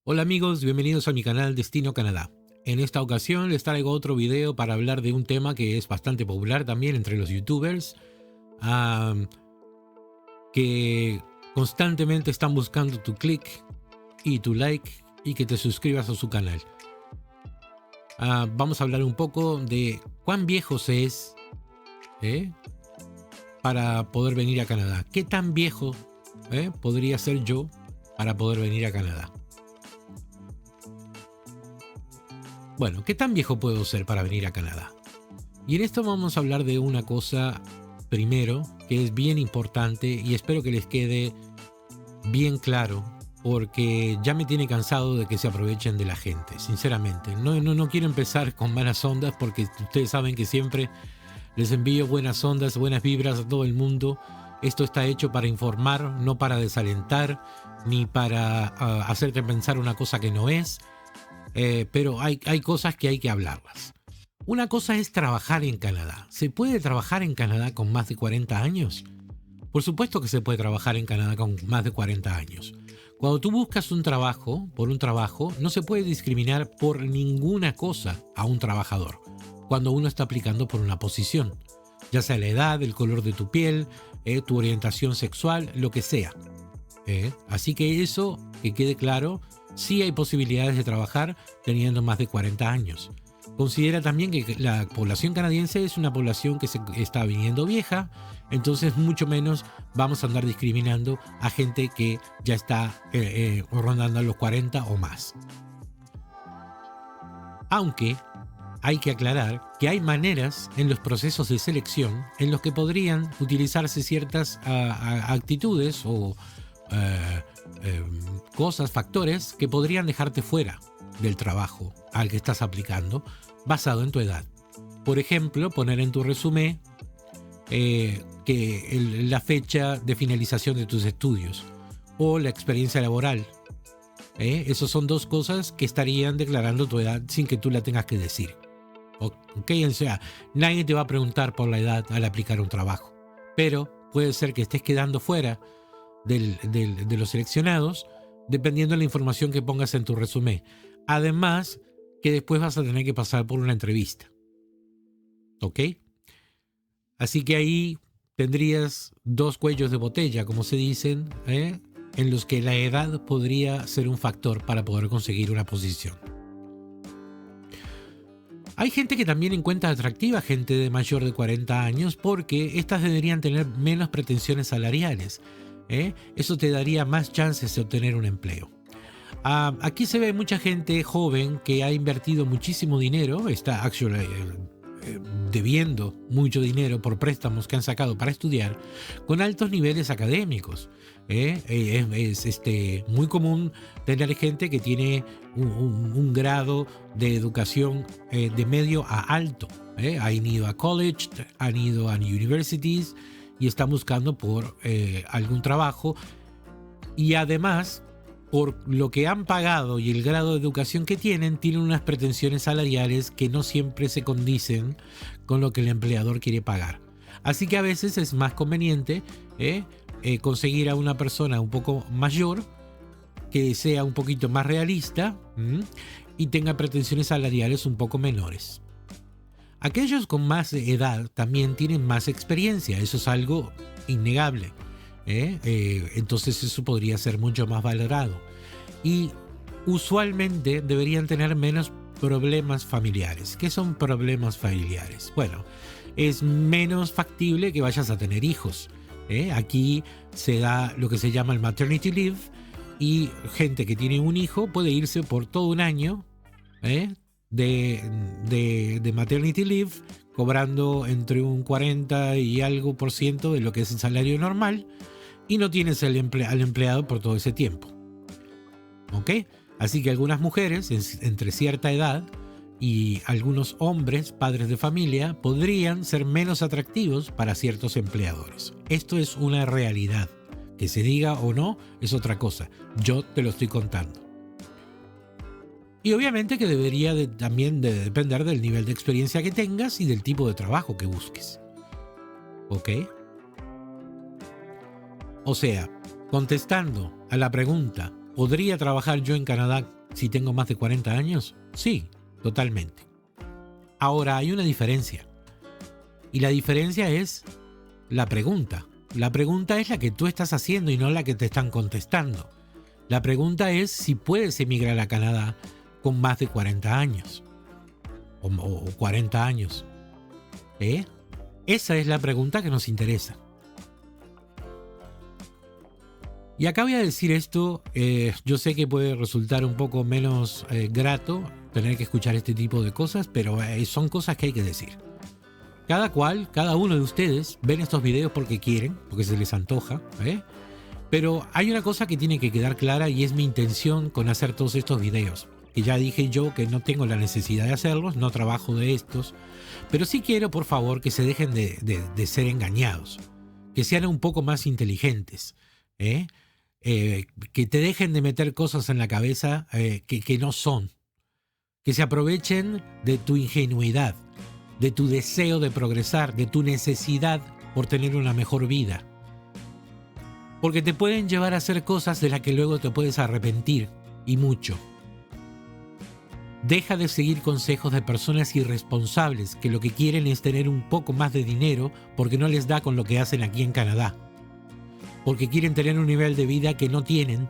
Hola amigos, bienvenidos a mi canal Destino Canadá. En esta ocasión les traigo otro video para hablar de un tema que es bastante popular también entre los youtubers, am, que constantemente están buscando tu clic y tu like y que te suscribas a su canal. Vamos a hablar un poco de cuán viejo se es ¿eh? para poder venir a Canadá. ¿Qué tan viejo podría ser yo para poder venir a Canadá? Bueno, ¿qué tan viejo puedo ser para venir a Canadá? Y en esto vamos a hablar de una cosa primero que es bien importante y espero que les quede bien claro porque ya me tiene cansado de que se aprovechen de la gente, sinceramente. No quiero empezar con malas ondas porque ustedes saben que siempre les envío buenas ondas, buenas vibras a todo el mundo. Esto está hecho para informar, no para desalentar, ni para hacerte pensar una cosa que no es. Pero hay cosas que hay que hablarlas. Una cosa es trabajar en Canadá. ¿Se puede trabajar en Canadá con más de 40 años? Por supuesto que se puede trabajar en Canadá con más de 40 años. Cuando tú buscas un trabajo, por un trabajo, no se puede discriminar por ninguna cosa a un trabajador cuando uno está aplicando por una posición, ya sea la edad, el color de tu piel, tu orientación sexual, lo que sea. Así que eso, que quede claro, sí hay posibilidades de trabajar teniendo más de 40 años. Considera también que la población canadiense es una población que se está viniendo vieja, entonces mucho menos vamos a andar discriminando a gente que ya está rondando a los 40 o más. Aunque hay que aclarar que hay maneras en los procesos de selección en los que podrían utilizarse ciertas actitudes o cosas, factores que podrían dejarte fuera del trabajo al que estás aplicando basado en tu edad. Por ejemplo, poner en tu resumen la fecha de finalización de tus estudios o la experiencia laboral. Esas son dos cosas que estarían declarando tu edad sin que tú la tengas que decir. O sea, nadie te va a preguntar por la edad al aplicar un trabajo, pero puede ser que estés quedando fuera de los seleccionados dependiendo de la información que pongas en tu resumen. Además, que después vas a tener que pasar por una entrevista. ¿Ok? Así que ahí tendrías dos cuellos de botella, como se dicen, en los que la edad podría ser un factor para poder conseguir una posición. Hay gente que también encuentra atractiva gente de mayor de 40 años porque estas deberían tener menos pretensiones salariales. Eso te daría más chances de obtener un empleo. Aquí se ve mucha gente joven que ha invertido muchísimo dinero, está debiendo mucho dinero por préstamos que han sacado para estudiar con altos niveles académicos. Es muy común tener gente que tiene un grado de educación de medio a alto. Han ido a college, han ido a universities y están buscando por algún trabajo y además por lo que han pagado y el grado de educación que tienen unas pretensiones salariales que no siempre se condicen con lo que el empleador quiere pagar. Así que a veces es más conveniente conseguir a una persona un poco mayor que sea un poquito más realista y tenga pretensiones salariales un poco menores. Aquellos con más edad también tienen más experiencia, eso es algo innegable. Entonces eso podría ser mucho más valorado y usualmente deberían tener menos problemas familiares. ¿Qué son problemas familiares? Bueno, es menos factible que vayas a tener hijos. Aquí se da lo que se llama el maternity leave y gente que tiene un hijo puede irse por todo un año de maternity leave cobrando entre un 40 y algo por ciento de lo que es el salario normal y no tienes al empleado por todo ese tiempo. ¿Ok? Así que algunas mujeres entre cierta edad y algunos hombres, padres de familia, podrían ser menos atractivos para ciertos empleadores. Esto es una realidad. Que se diga o no es otra cosa. Yo te lo estoy contando. Y obviamente que debería también depender del nivel de experiencia que tengas y del tipo de trabajo que busques. ¿Ok? O sea, contestando a la pregunta ¿Podría trabajar yo en Canadá si tengo más de 40 años? Sí, totalmente. Ahora, hay una diferencia. Y la diferencia es la pregunta. La pregunta es la que tú estás haciendo y no la que te están contestando. La pregunta es si puedes emigrar a Canadá con más de 40 años. O 40 años. Esa es la pregunta que nos interesa. Y acá voy a decir esto, yo sé que puede resultar un poco menos grato tener que escuchar este tipo de cosas, pero son cosas que hay que decir. Cada uno de ustedes ven estos videos porque quieren, porque se les antoja, pero hay una cosa que tiene que quedar clara y es mi intención con hacer todos estos videos. Que ya dije yo que no tengo la necesidad de hacerlos, no trabajo de estos, pero sí quiero, por favor, que se dejen de ser engañados, que sean un poco más inteligentes, que te dejen de meter cosas en la cabeza que no son, que se aprovechen de tu ingenuidad, de tu deseo de progresar, de tu necesidad por tener una mejor vida. Porque te pueden llevar a hacer cosas de las que luego te puedes arrepentir, y mucho. Deja de seguir consejos de personas irresponsables que lo que quieren es tener un poco más de dinero porque no les da con lo que hacen aquí en Canadá. Porque quieren tener un nivel de vida que no tienen,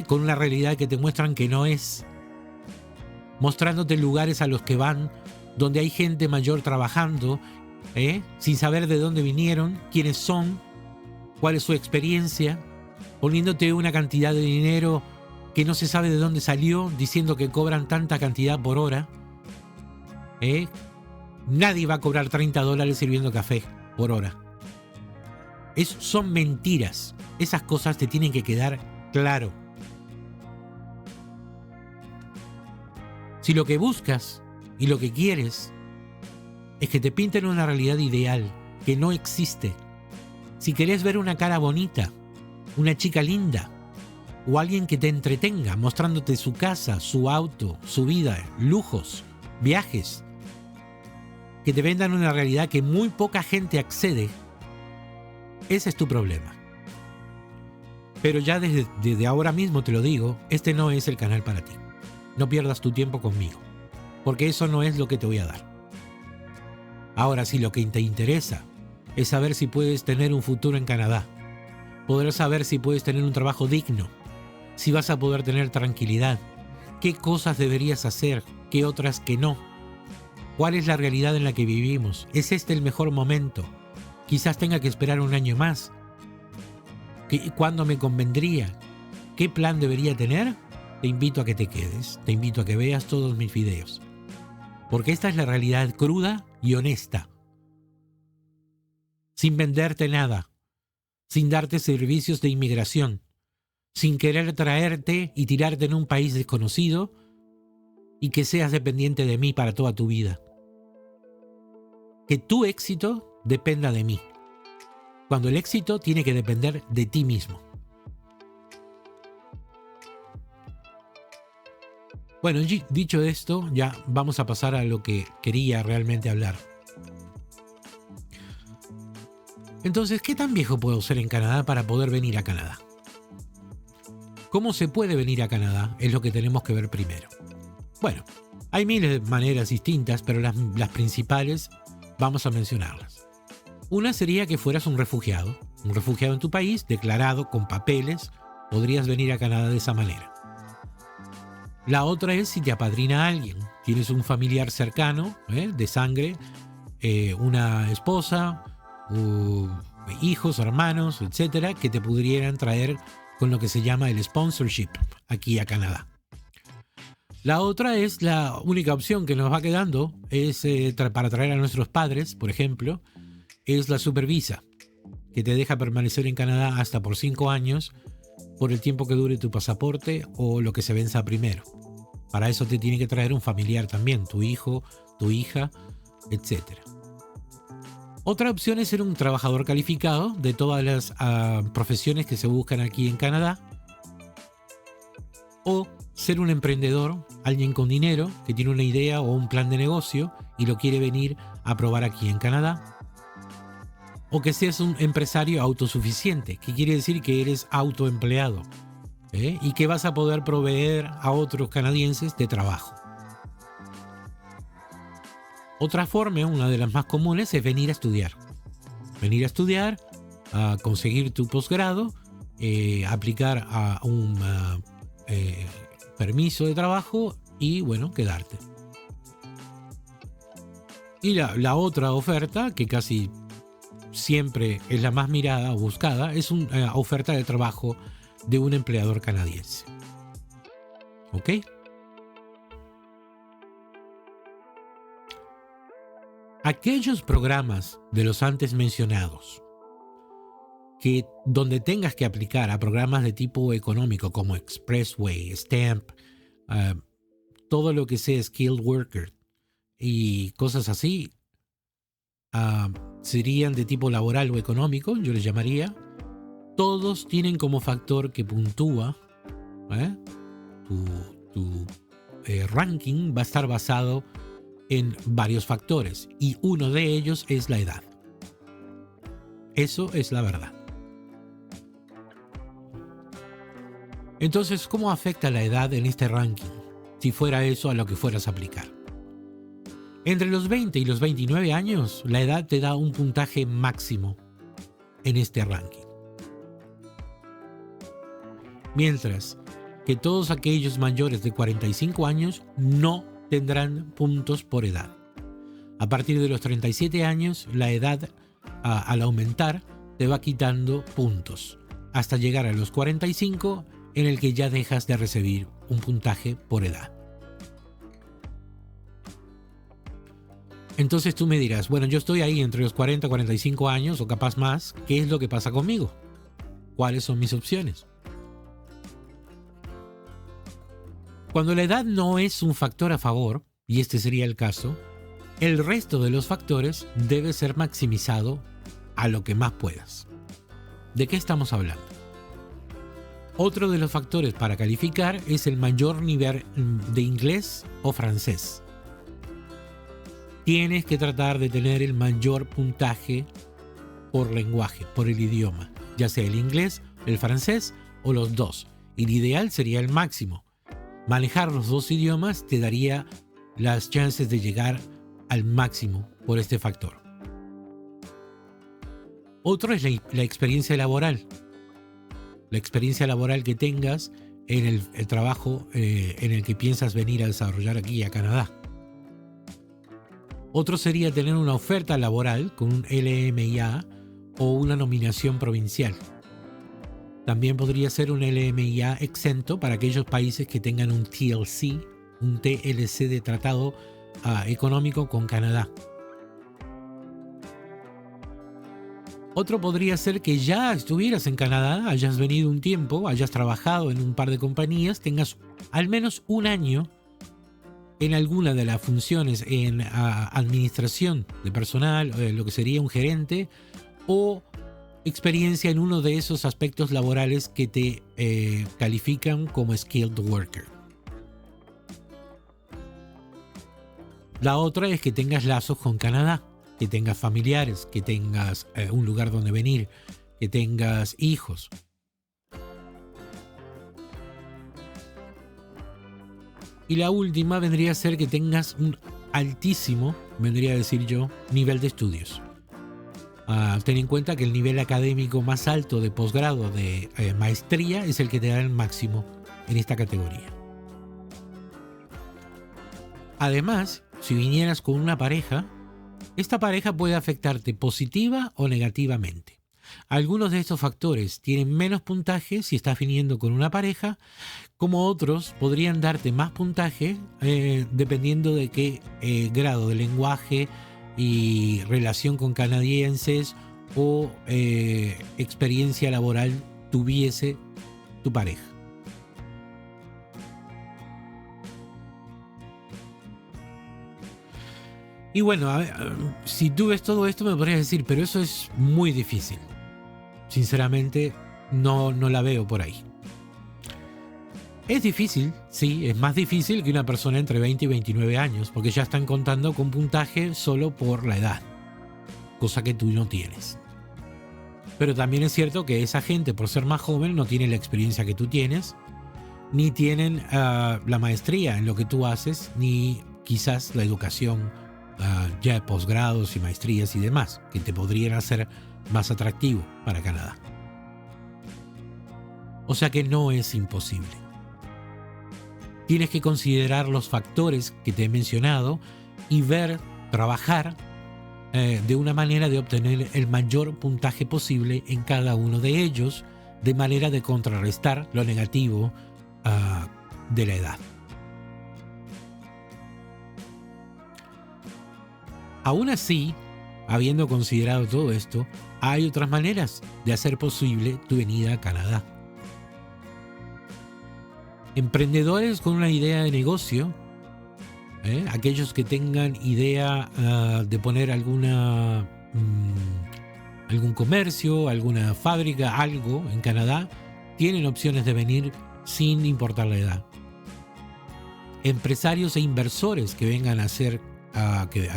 con una realidad que te muestran que no es. Mostrándote lugares a los que van, donde hay gente mayor trabajando, sin saber de dónde vinieron, quiénes son, cuál es su experiencia, poniéndote una cantidad de dinero que no se sabe de dónde salió, diciendo que cobran tanta cantidad por hora. Nadie va a cobrar $30 sirviendo café por hora. Son mentiras. Esas cosas te tienen que quedar claro. Si lo que buscas y lo que quieres es que te pinten una realidad ideal que no existe, si querés ver una cara bonita, una chica linda, o alguien que te entretenga mostrándote su casa, su auto, su vida, lujos, viajes, que te vendan una realidad que muy poca gente accede, ese es tu problema. Pero ya desde ahora mismo te lo digo, este no es el canal para ti. No pierdas tu tiempo conmigo, porque eso no es lo que te voy a dar. Ahora, si lo que te interesa es saber si puedes tener un futuro en Canadá, poder saber si puedes tener un trabajo digno, si vas a poder tener tranquilidad, qué cosas deberías hacer, qué otras que no, cuál es la realidad en la que vivimos, ¿es este el mejor momento? Quizás tenga que esperar un año más. ¿Cuándo me convendría? ¿Qué plan debería tener? Te invito a que te quedes, te invito a que veas todos mis videos, porque esta es la realidad cruda y honesta, sin venderte nada, sin darte servicios de inmigración, sin querer traerte y tirarte en un país desconocido y que seas dependiente de mí para toda tu vida. Que tu éxito dependa de mí, cuando el éxito tiene que depender de ti mismo. Bueno, dicho esto, ya vamos a pasar a lo que quería realmente hablar. Entonces, ¿qué tan viejo puedo ser en Canadá para poder venir a Canadá? ¿Cómo se puede venir a Canadá? Es lo que tenemos que ver primero. Bueno, hay miles de maneras distintas, pero las principales vamos a mencionarlas. Una sería que fueras un refugiado en tu país, declarado con papeles, podrías venir a Canadá de esa manera. La otra es si te apadrina alguien, tienes un familiar cercano, de sangre, una esposa, hijos, hermanos, etcétera, que te pudieran traer con lo que se llama el sponsorship aquí a Canadá. La otra es la única opción que nos va quedando, es para traer a nuestros padres, por ejemplo, es la supervisa, que te deja permanecer en Canadá hasta por 5 años, por el tiempo que dure tu pasaporte o lo que se venza primero. Para eso te tiene que traer un familiar también, tu hijo, tu hija, etc. Otra opción es ser un trabajador calificado de todas las profesiones que se buscan aquí en Canadá, o ser un emprendedor, alguien con dinero que tiene una idea o un plan de negocio y lo quiere venir a probar aquí en Canadá. O que seas un empresario autosuficiente, que quiere decir que eres autoempleado. y que vas a poder proveer a otros canadienses de trabajo. Otra forma, una de las más comunes, es venir a estudiar. Venir a estudiar, a conseguir tu posgrado, aplicar a un permiso de trabajo y, bueno, quedarte. Y la otra oferta, que casi siempre es la más mirada o buscada, es una oferta de trabajo de un empleador canadiense. ¿Ok? Aquellos programas de los antes mencionados, donde tengas que aplicar a programas de tipo económico como Expressway, Stamp, todo lo que sea Skilled Worker y cosas así, serían de tipo laboral o económico, yo les llamaría. Todos tienen como factor que puntúa, tu ranking va a estar basado en varios factores y uno de ellos es la edad. Eso es la verdad. Entonces, ¿cómo afecta la edad en este ranking? Si fuera eso a lo que fueras a aplicar. Entre los 20 y los 29 años, la edad te da un puntaje máximo en este ranking. Mientras que todos aquellos mayores de 45 años no tendrán puntos por edad. A partir de los 37 años, la edad, al aumentar, te va quitando puntos, hasta llegar a los 45, en el que ya dejas de recibir un puntaje por edad. Entonces tú me dirás, bueno, yo estoy ahí entre los 40 y 45 años, o capaz más, ¿qué es lo que pasa conmigo? ¿Cuáles son mis opciones? Cuando la edad no es un factor a favor, y este sería el caso, el resto de los factores debe ser maximizado a lo que más puedas. ¿De qué estamos hablando? Otro de los factores para calificar es el mayor nivel de inglés o francés. Tienes que tratar de tener el mayor puntaje por lenguaje, por el idioma, ya sea el inglés, el francés o los dos. Y el ideal sería el máximo. Manejar los dos idiomas te daría las chances de llegar al máximo por este factor. Otro es la experiencia laboral. La experiencia laboral que tengas en el trabajo en el que piensas venir a desarrollar aquí a Canadá. Otro sería tener una oferta laboral con un LMIA o una nominación provincial. También podría ser un LMIA exento para aquellos países que tengan un TLC, un TLC de tratado económico con Canadá. Otro podría ser que ya estuvieras en Canadá, hayas venido un tiempo, hayas trabajado en un par de compañías, tengas al menos un año en alguna de las funciones en administración de personal, lo que sería un gerente, o experiencia en uno de esos aspectos laborales que te califican como skilled worker. La otra es que tengas lazos con Canadá, que tengas familiares, que tengas un lugar donde venir, que tengas hijos. Y la última vendría a ser que tengas un altísimo, vendría a decir yo, nivel de estudios. Ten en cuenta que el nivel académico más alto de posgrado, de maestría, es el que te da el máximo en esta categoría. Además, si vinieras con una pareja, esta pareja puede afectarte positiva o negativamente. Algunos de estos factores tienen menos puntaje si estás viniendo con una pareja, como otros podrían darte más puntaje dependiendo de qué grado de lenguaje y relación con canadienses o experiencia laboral tuviese tu pareja. Y bueno, si tú ves todo esto me podrías decir, pero eso es muy difícil. Sinceramente, no la veo por ahí. Es difícil, sí, es más difícil que una persona entre 20 y 29 años, porque ya están contando con puntaje solo por la edad, cosa que tú no tienes. Pero también es cierto que esa gente, por ser más joven, no tiene la experiencia que tú tienes ni tienen la maestría en lo que tú haces, ni quizás la educación ya de posgrados y maestrías y demás, que te podrían hacer más atractivo para Canadá. O sea que no es imposible. Tienes que considerar los factores que te he mencionado y trabajar de una manera de obtener el mayor puntaje posible en cada uno de ellos, de manera de contrarrestar lo negativo de la edad. Aún así, habiendo considerado todo esto, hay otras maneras de hacer posible tu venida a Canadá. Emprendedores con una idea de negocio, aquellos que tengan idea de poner algún comercio, alguna fábrica, algo en Canadá, tienen opciones de venir sin importar la edad. Empresarios e inversores que vengan a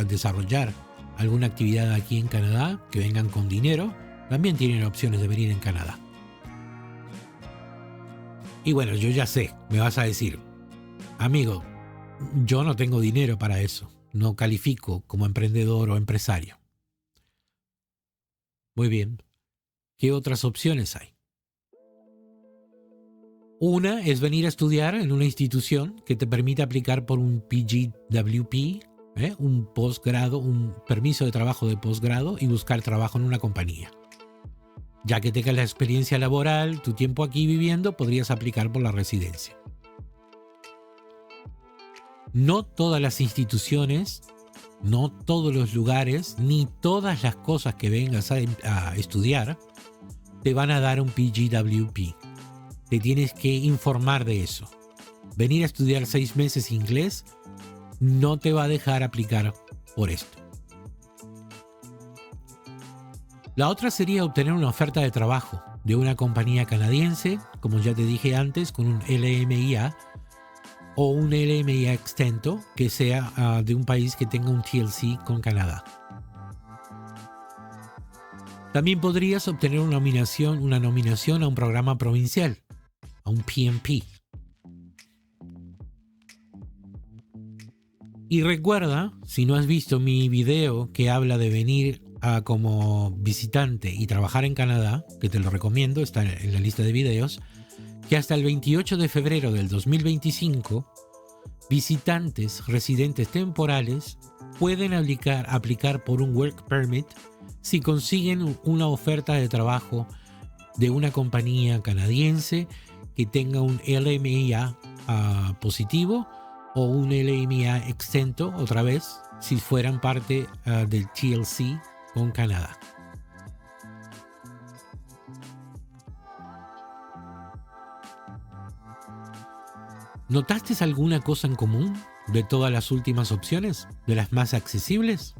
desarrollar alguna actividad aquí en Canadá, que vengan con dinero, también tienen opciones de venir en Canadá. Y bueno, yo ya sé, me vas a decir, amigo, yo no tengo dinero para eso, no califico como emprendedor o empresario. Muy bien, ¿qué otras opciones hay? Una es venir a estudiar en una institución que te permite aplicar por un PGWP, un posgrado, un permiso de trabajo de posgrado y buscar trabajo en una compañía. Ya que tengas la experiencia laboral, tu tiempo aquí viviendo, podrías aplicar por la residencia. No todas las instituciones, no todos los lugares, ni todas las cosas que vengas a estudiar te van a dar un PGWP. Te tienes que informar de eso. Venir a estudiar 6 meses inglés no te va a dejar aplicar por esto. La otra sería obtener una oferta de trabajo de una compañía canadiense, como ya te dije antes, con un LMIA o un LMIA extento que sea de un país que tenga un TLC con Canadá. También podrías obtener una nominación a un programa provincial, a un PNP. Y recuerda, si no has visto mi video que habla de venir como visitante y trabajar en Canadá, que te lo recomiendo, está en la lista de videos, que hasta el 28 de febrero del 2025, visitantes residentes temporales pueden aplicar por un Work Permit si consiguen una oferta de trabajo de una compañía canadiense que tenga un LMIA positivo o un LMIA exento, otra vez, si fueran parte del TLC con Canadá. ¿Notaste alguna cosa en común de todas las últimas opciones, de las más accesibles?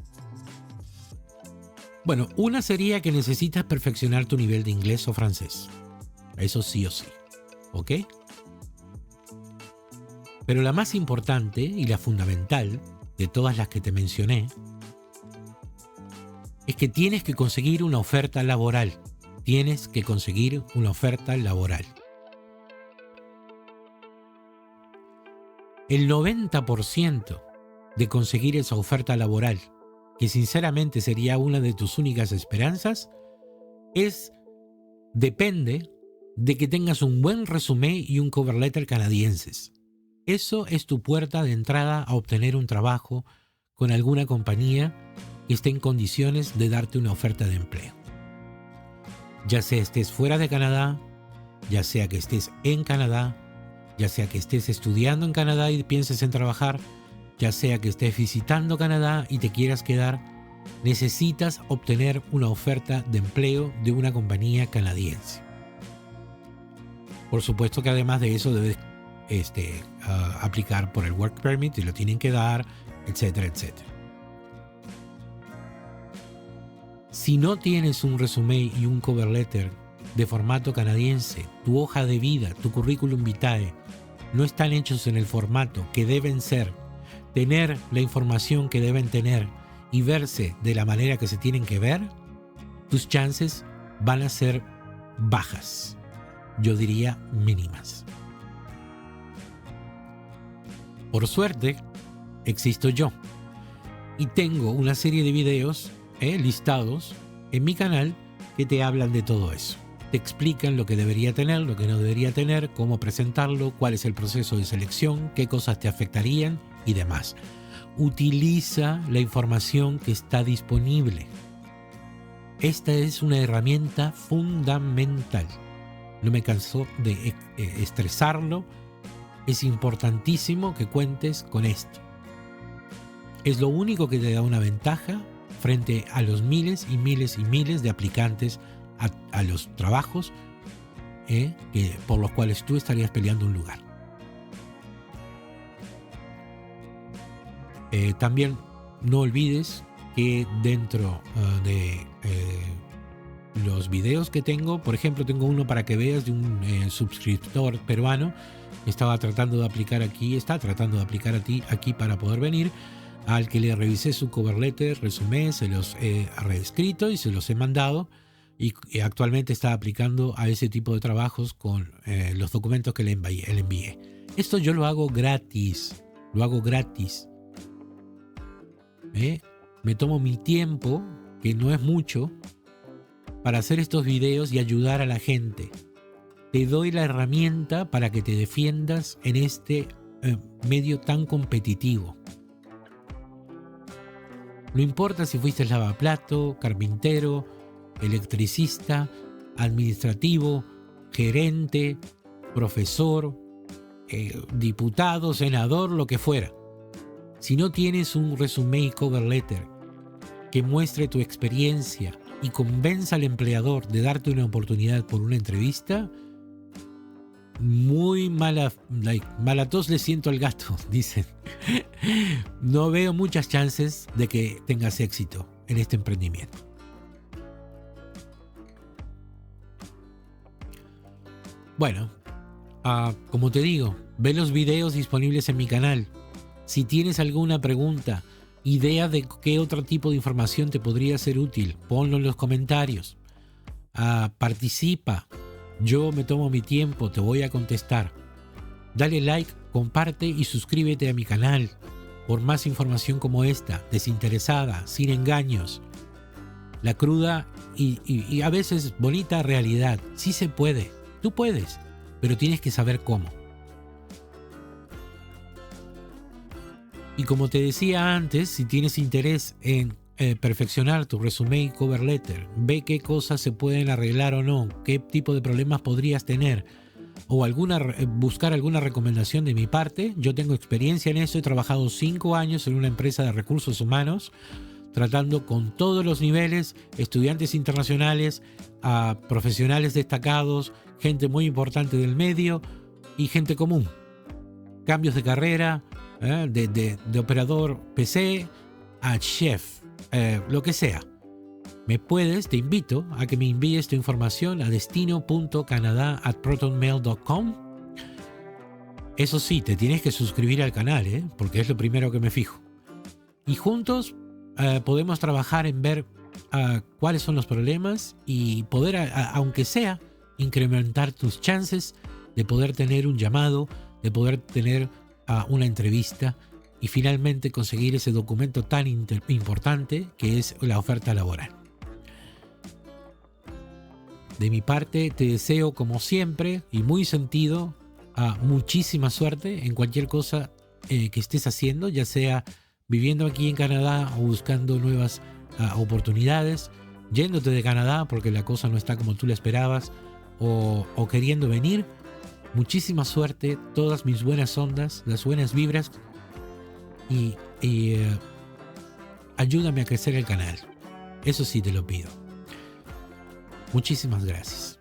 Bueno, una sería que necesitas perfeccionar tu nivel de inglés o francés. Eso sí o sí. ¿Ok? Pero la más importante y la fundamental de todas las que te mencioné es que tienes que conseguir una oferta laboral. Tienes que conseguir una oferta laboral. El 90% de conseguir esa oferta laboral, que sinceramente sería una de tus únicas esperanzas, depende de que tengas un buen resumen y un cover letter canadienses. Eso es tu puerta de entrada a obtener un trabajo con alguna compañía que esté en condiciones de darte una oferta de empleo. Ya sea estés fuera de Canadá, ya sea que estés en Canadá, ya sea que estés estudiando en Canadá y pienses en trabajar, ya sea que estés visitando Canadá y te quieras quedar, necesitas obtener una oferta de empleo de una compañía canadiense. Por supuesto que además de eso debes aplicar por el Work Permit y lo tienen que dar, etcétera, etcétera. Si no tienes un resumen y un cover letter de formato canadiense, tu hoja de vida, tu currículum vitae, no están hechos en el formato que deben ser, tener la información que deben tener y verse de la manera que se tienen que ver, tus chances van a ser bajas, yo diría mínimas. por suerte, existo yo. Y tengo una serie de videos listados en mi canal que te hablan de todo eso. Te explican lo que debería tener, lo que no debería tener, cómo presentarlo, cuál es el proceso de selección, qué cosas te afectarían y demás. Utiliza la información que está disponible. Esta es una herramienta fundamental. No me canso de estresarlo. Es importantísimo que cuentes con esto. Es lo único que te da una ventaja frente a los miles y miles y miles de aplicantes a los trabajos por los cuales tú estarías peleando un lugar. También no olvides que dentro de los videos que tengo, por ejemplo, tengo uno para que veas de un suscriptor peruano que está tratando de aplicar aquí para poder venir, al que le revisé su cover letter, resumen, se los he reescrito y se los he mandado, y actualmente está aplicando a ese tipo de trabajos con los documentos que le envié. Esto yo lo hago gratis, Me tomo mi tiempo, que no es mucho, para hacer estos videos y ayudar a la gente. Te doy la herramienta para que te defiendas en este medio tan competitivo. No importa si fuiste lavaplato, carpintero, electricista, administrativo, gerente, profesor, diputado, senador, lo que fuera. Si no tienes un resumen y cover letter que muestre tu experiencia y convenza al empleador de darte una oportunidad por una entrevista, muy mala tos le siento al gato, dicen. No veo muchas chances de que tengas éxito en este emprendimiento. Bueno, como te digo, ve los videos disponibles en mi canal. Si tienes alguna pregunta, idea de qué otro tipo de información te podría ser útil, ponlo en los comentarios. Participa. Yo me tomo mi tiempo, te voy a contestar. Dale like, comparte y suscríbete a mi canal por más información como esta, desinteresada, sin engaños. La cruda y a veces bonita realidad. Sí se puede, tú puedes, pero tienes que saber cómo. Y como te decía antes, si tienes interés en perfeccionar tu resumen y cover letter, ve qué cosas se pueden arreglar o no, qué tipo de problemas podrías tener, o buscar alguna recomendación de mi parte. Yo tengo experiencia en eso, he trabajado 5 años en una empresa de recursos humanos, tratando con todos los niveles, estudiantes internacionales, profesionales destacados, gente muy importante del medio y gente común. Cambios de carrera, de operador PC a chef, lo que sea. Te invito a que me envíes tu información a destino.canada@protonmail.com. Eso sí, te tienes que suscribir al canal, porque es lo primero que me fijo. Y juntos podemos trabajar en ver cuáles son los problemas y poder, aunque sea, incrementar tus chances de poder tener un llamado, de poder tener una entrevista y finalmente conseguir ese documento tan importante que es la oferta laboral. De mi parte te deseo, como siempre y muy sentido, muchísima suerte en cualquier cosa que estés haciendo, ya sea viviendo aquí en Canadá o buscando nuevas oportunidades, yéndote de Canadá porque la cosa no está como tú la esperabas, o queriendo venir. Muchísima suerte, todas mis buenas ondas, las buenas vibras, y ayúdame a crecer el canal. Eso sí te lo pido. Muchísimas gracias.